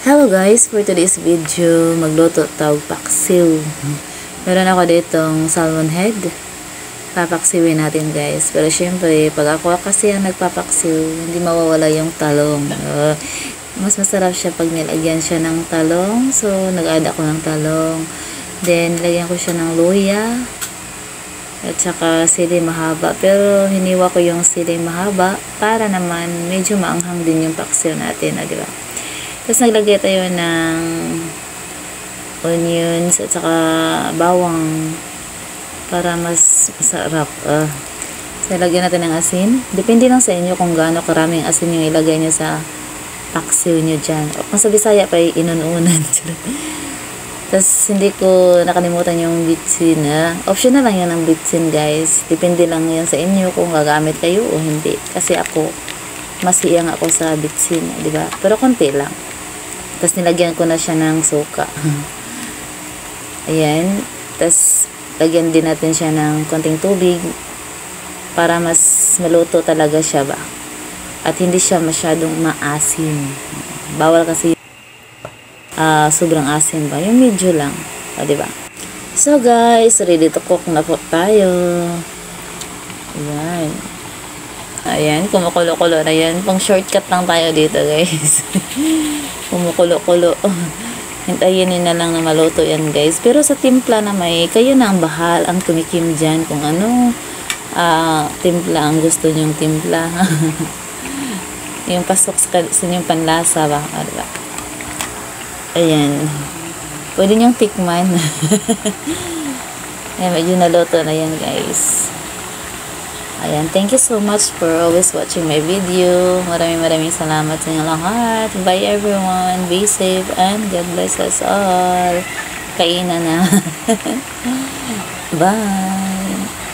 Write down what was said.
Hello guys, for today's video, magluto tawag paksiw. Meron ako ditong salmon head. Papaksiwin natin guys. Pero syempre, pag ako kasi ang nagpapaksiw, hindi mawawala yung talong. Mas masarap siya pag nilagyan siya ng talong. So, nag-add ako ng talong. Then, lagyan ko siya ng luya. At saka sili mahaba. Pero, hiniwa ko yung sili mahaba para naman medyo maanghang din yung paksiw natin. Diba? Tapos naglagay tayo ng onions at saka bawang para mas masarap. So, lagyan natin ng asin. Depende lang sa inyo kung gaano karaming asin yung ilagay nyo sa paksiw nyo dyan. O, kung sa Bisaya pa inununan. Tapos hindi ko nakalimutan yung bitsin. Optional lang yan ang bitsin guys. Depende lang yan sa inyo kung gagamit kayo o hindi. Kasi ako, masiyang ako sa bitsin. Diba? Pero konti lang. Tapos nilagyan ko na siya ng suka. Ayan. Tapos lagyan din natin siya ng konting tubig para mas maluto talaga siya ba. At hindi siya masyadong maasim. Bawal kasi sobrang asim ba. Yung medyo lang. Diba? So guys, ready to cook na po tayo. Ayan. Ayan, kumukulo-kulo na yan. Pang shortcut lang tayo dito guys. Kumukulo-kulo. Hintayin na lang na maluto yan guys. Pero sa timpla na kayo na ang bahal, ang tumikim dyan kung ano timpla ang gusto nyong timpla. Yung pasok sa inyong panlasa ba? Diba? Ayan. Pwede nyong tikman. Ayan, medyo naluto na yan guys. Ayan, thank you so much for always watching my video. Maraming salamat sa inyo lahat. Bye everyone. Be safe and God bless us all. Kainan na. Bye.